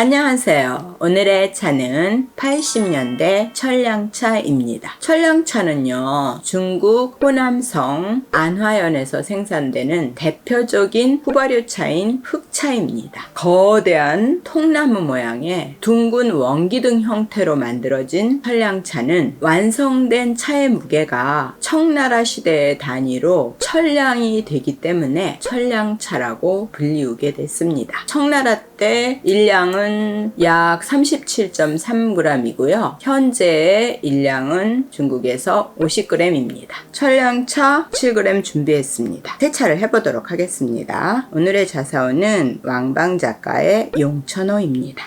안녕하세요. 오늘의 차는 80년대 천량차입니다. 천량차는요, 중국 호남성 안화연에서 생산되는 대표적인 휘발유차인 흑차입니다. 거대한 통나무 모양의 둥근 원기둥 형태로 만들어진 천량차는 완성된 차의 무게가 청나라 시대의 단위로 천량이 되기 때문에 천량차라고 불리우게 됐습니다. 청나라 때 1량은 약 37.3g이고요. 현재의 1량은 중국에서 50g입니다. 천량차 7g 준비했습니다. 세차를 해보도록 하겠습니다. 오늘의 자사오는 왕방 작가의 용천호입니다.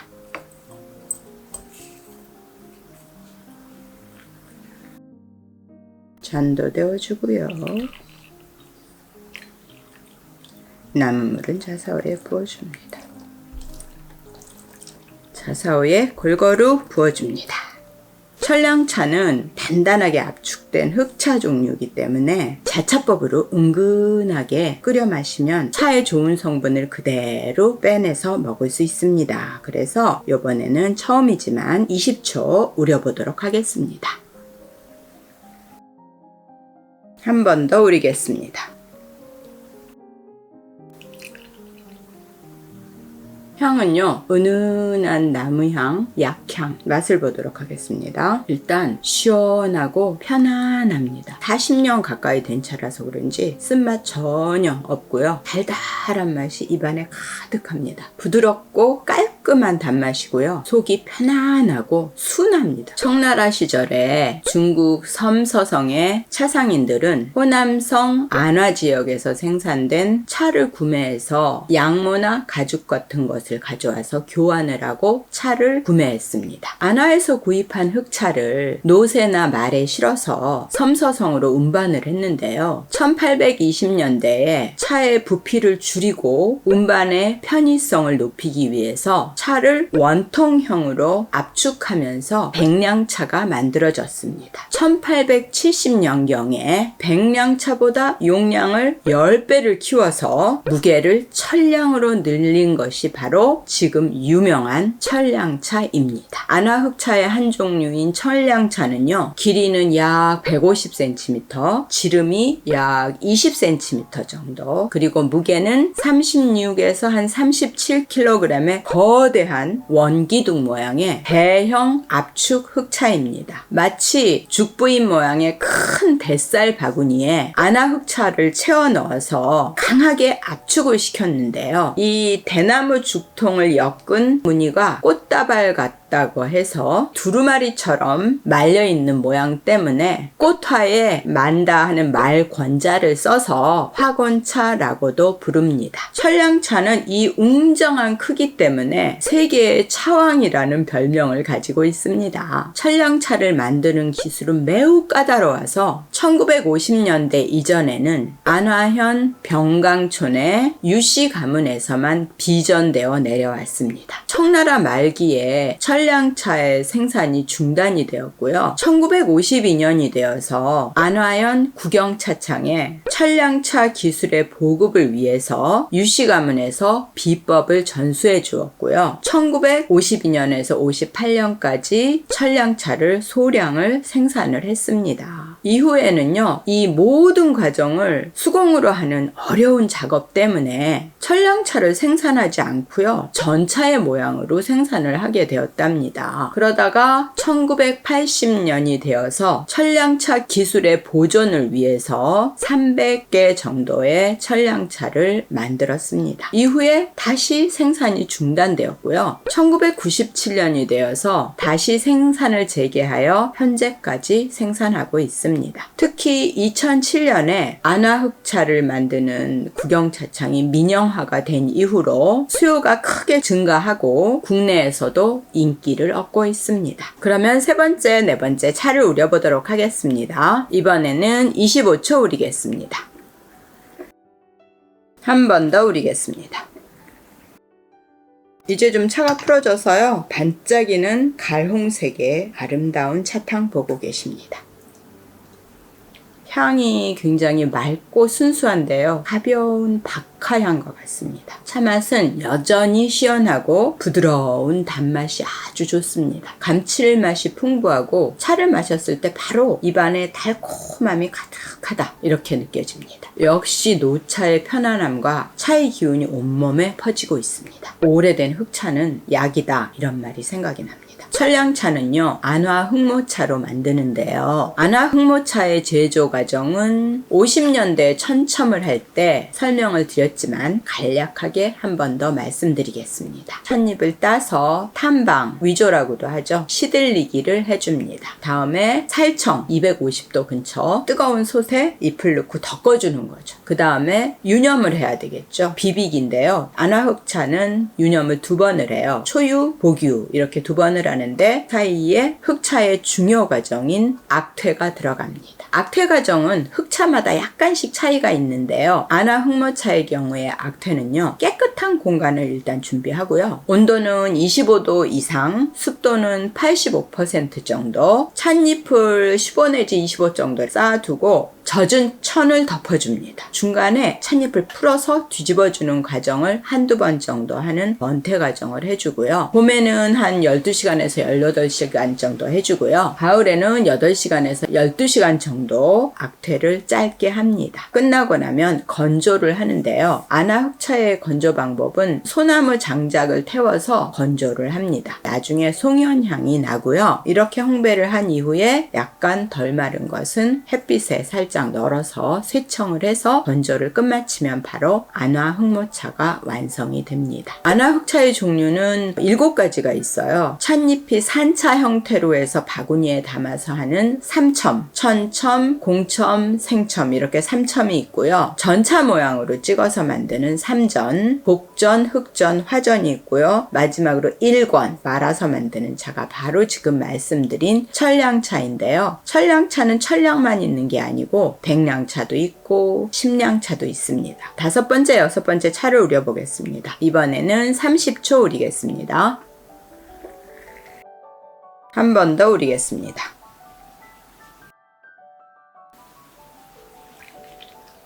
잔도 데워주고요. 남은 물은 자사오에 부어줍니다. 자사오에 골고루 부어줍니다. 천량차는 단단하게 압축된 흑차 종류이기 때문에 자차법으로 은근하게 끓여 마시면 차의 좋은 성분을 그대로 빼내서 먹을 수 있습니다. 그래서 이번에는 처음이지만 20초 우려보도록 하겠습니다. 한 번 더 우리겠습니다. 향은요, 은은한 나무향, 약향, 맛을 보도록 하겠습니다. 일단 시원하고 편안합니다. 40년 가까이 된 차라서 그런지 쓴맛 전혀 없고요. 달달한 맛이 입안에 가득합니다. 부드럽고 깔끔한 단맛이고요. 속이 편안하고 순합니다. 청나라 시절에 중국 섬서성의 차상인들은 호남성 안화 지역에서 생산된 차를 구매해서 양모나 가죽 같은 것을 가져와서 교환을 하고 차를 구매했습니다. 안화에서 구입한 흑차를 노새나 말에 실어서 섬서성으로 운반을 했는데요. 1820년대에 차의 부피를 줄이고 운반의 편의성을 높이기 위해서 차를 원통형으로 압축하면서 백량차가 만들어졌습니다. 1870년경에 백량차보다 용량을 10배를 키워서 무게를 천량으로 늘린 것이 바로 지금 유명한 천량차입니다. 안화흑차의 한 종류인 천량차는요, 길이는 약 150cm, 지름이 약 20cm 정도, 그리고 무게는 36에서 한 37kg의 거대한 원기둥 모양의 대형 압축 흑차입니다. 마치 죽부인 모양의 큰 뱃살 바구니에 안화흑차를 채워 넣어서 강하게 압축을 시켰는데요. 이 대나무 죽통을 엮은 무늬가 꽃다발 같다고 해서 두루마리처럼 말려있는 모양 때문에 꽃화에 만다 하는 말 권자를 써서 화곤차라고도 부릅니다. 천량차는 이 웅장한 크기 때문에 세계의 차왕이라는 별명을 가지고 있습니다. 천량차를 만드는 기술은 매우 까다로워서 1950년대 이전에는 안화현 병강촌의 유씨 가문에서만 비전되어 내려왔습니다. 청나라 말기에 천량차의 생산이 중단이 되었고요. 1952년이 되어서 안화현 국영차창에 천량차 기술의 보급을 위해서 유씨 가문에서 비법을 전수해 주었고요. 1952년에서 58년까지 천량차를 소량을 생산을 했습니다. 이후에는요, 이 모든 과정을 수공으로 하는 어려운 작업 때문에 천량차를 생산하지 않고요, 전차의 모양으로 생산을 하게 되었답니다. 그러다가 1980년이 되어서 천량차 기술의 보존을 위해서 300개 정도의 천량차를 만들었습니다. 이후에 다시 생산이 중단되었고요. 1997년이 되어서 다시 생산을 재개하여 현재까지 생산하고 있습니다. 특히 2007년에 안화흑차를 만드는 국영차창이 민영화가 된 이후로 수요가 크게 증가하고 국내에서도 인기를 얻고 있습니다. 그러면 세 번째, 네 번째 차를 우려보도록 하겠습니다. 이번에는 25초 우리겠습니다. 한 번 더 우리겠습니다. 이제 좀 차가 풀어져서요, 반짝이는 갈홍색의 아름다운 차탕 보고 계십니다. 향이 굉장히 맑고 순수한데요. 가벼운 박 박하향과 같습니다. 차 맛은 여전히 시원하고 부드러운 단맛이 아주 좋습니다. 감칠맛이 풍부하고 차를 마셨을 때 바로 입안에 달콤함이 가득하다 이렇게 느껴집니다. 역시 노차의 편안함과 차의 기운이 온몸에 퍼지고 있습니다. 오래된 흑차는 약이다 이런 말이 생각이 납니다. 천량차는요, 안화 흑모차로 만드는데요. 안화 흑모차의 제조 과정은 50년대 천첨을 할 때 설명을 드렸지만 간략하게 한 번 더 말씀드리겠습니다. 찻잎을 따서 탐방, 위조라고도 하죠. 시들리기를 해줍니다. 다음에 살청 250도 근처 뜨거운 솥에 잎을 넣고 덮어주는 거죠. 그 다음에 유념을 해야 되겠죠. 비비기인데요. 안화흑차는 유념을 2번을 해요. 초유, 복유 이렇게 2번을 하는데 사이에 흑차의 중요 과정인 악퇴가 들어갑니다. 악퇴 과정은 흑차마다 약간씩 차이가 있는데요. 안화 흑모차의 경우에 악퇴는요, 깨끗한 공간을 일단 준비하고요. 온도는 25도 이상, 습도는 85% 정도, 찻잎을 15 내지 25 정도 쌓아두고 젖은 천을 덮어줍니다. 중간에 찻잎을 풀어서 뒤집어주는 과정을 한두 번 정도 하는 번태 과정을 해주고요. 봄에는 한 12시간에서 18시간 정도 해주고요. 가을에는 8시간에서 12시간 정도 악퇴를 짧게 합니다. 끝나고 나면 건조를 하는데요. 안화흑차의 건조 방법은 소나무 장작을 태워서 건조를 합니다. 나중에 송연향이 나고요. 이렇게烘焙을 한 이후에 약간 덜 마른 것은 햇빛에 살짝 널어서 쇠청을 해서 건조를 끝마치면 바로 안화 흑모차가 완성이 됩니다. 안화 흑차의 종류는 7가지가 있어요. 찻잎이 산차 형태로 해서 바구니에 담아서 하는 삼첨, 천첨, 공첨, 생첨 이렇게 3첨이 있고요. 전차 모양으로 찍어서 만드는 삼전, 복전, 흑전, 화전이 있고요. 마지막으로 1권 말아서 만드는 차가 바로 지금 말씀드린 천량차인데요. 천량차는 천량만 있는 게 아니고 백량차도 있고 십량차도 있습니다. 5번째, 6번째 차를 우려보겠습니다. 이번에는 30초 우리겠습니다. 한 번 더 우리겠습니다.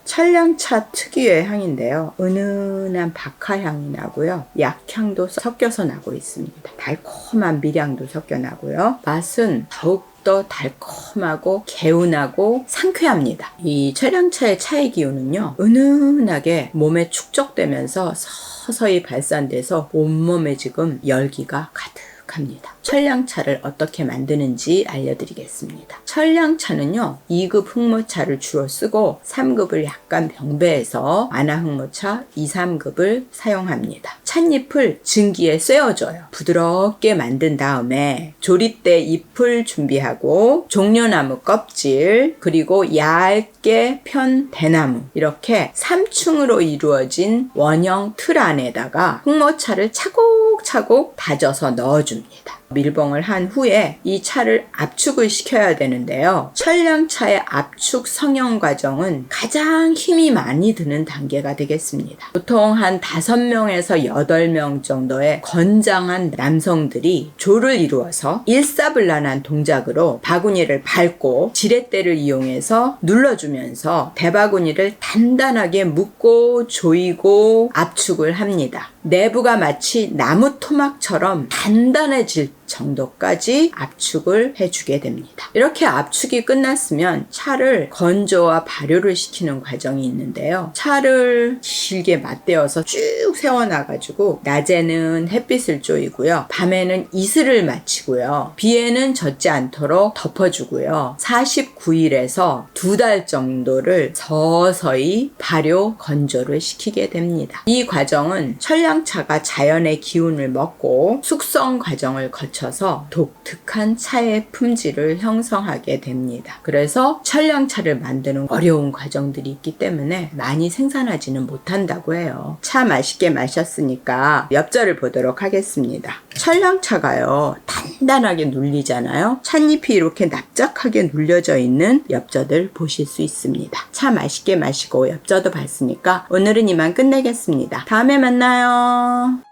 천량차 특유의 향인데요. 은은한 박하향이 나고요. 약향도 섞여서 나고 있습니다. 달콤한 밀향도 섞여 나고요. 맛은 더욱더 달콤하고 개운하고 상쾌합니다. 이 천량차의 차의 기운은요, 은은하게 몸에 축적되면서 서서히 발산돼서 온몸에 지금 열기가 가득합니다. 천량차를 어떻게 만드는지 알려드리겠습니다. 천량차는요, 2급 흑모차를 주로 쓰고 3급을 약간 병배해서 안화 흑모차 2, 3급을 사용합니다. 찻잎을 증기에 쐬어줘요. 부드럽게 만든 다음에 조립대 잎을 준비하고 종려나무 껍질 그리고 얇게 편 대나무 이렇게 3층으로 이루어진 원형 틀 안에다가 흑모차를 차곡차곡 다져서 넣어줍니다. 밀봉을 한 후에 이 차를 압축을 시켜야 되는데요. 천량차의 압축 성형 과정은 가장 힘이 많이 드는 단계가 되겠습니다. 보통 한 5명에서 8명 정도의 건장한 남성들이 조를 이루어서 일사불란한 동작으로 바구니를 밟고 지렛대를 이용해서 눌러주면서 대바구니를 단단하게 묶고 조이고 압축을 합니다. 내부가 마치 나무 토막처럼 단단해질 정도까지 압축을 해주게 됩니다. 이렇게 압축이 끝났으면 차를 건조와 발효를 시키는 과정이 있는데요. 차를 길게 맞대어서 쭉 세워놔가지고 낮에는 햇빛을 쬐이고요. 밤에는 이슬을 마치고요. 비에는 젖지 않도록 덮어주고요. 49일에서 2달 정도를 서서히 발효 건조를 시키게 됩니다. 이 과정은 천량차가 자연의 기운을 먹고 숙성 과정을 거쳐서 독특한 차의 품질을 형성하게 됩니다. 그래서 천량차를 만드는 어려운 과정들이 있기 때문에 많이 생산하지는 못한다고 해요. 차 맛있게 마셨으니까 엽전을 보도록 하겠습니다. 천량차가요, 단단하게 눌리잖아요. 찻잎이 이렇게 납작하게 눌려져 있는 엽전을 보실 수 있습니다. 차 맛있게 마시고 엽전도 봤으니까 오늘은 이만 끝내겠습니다. 다음에 만나요.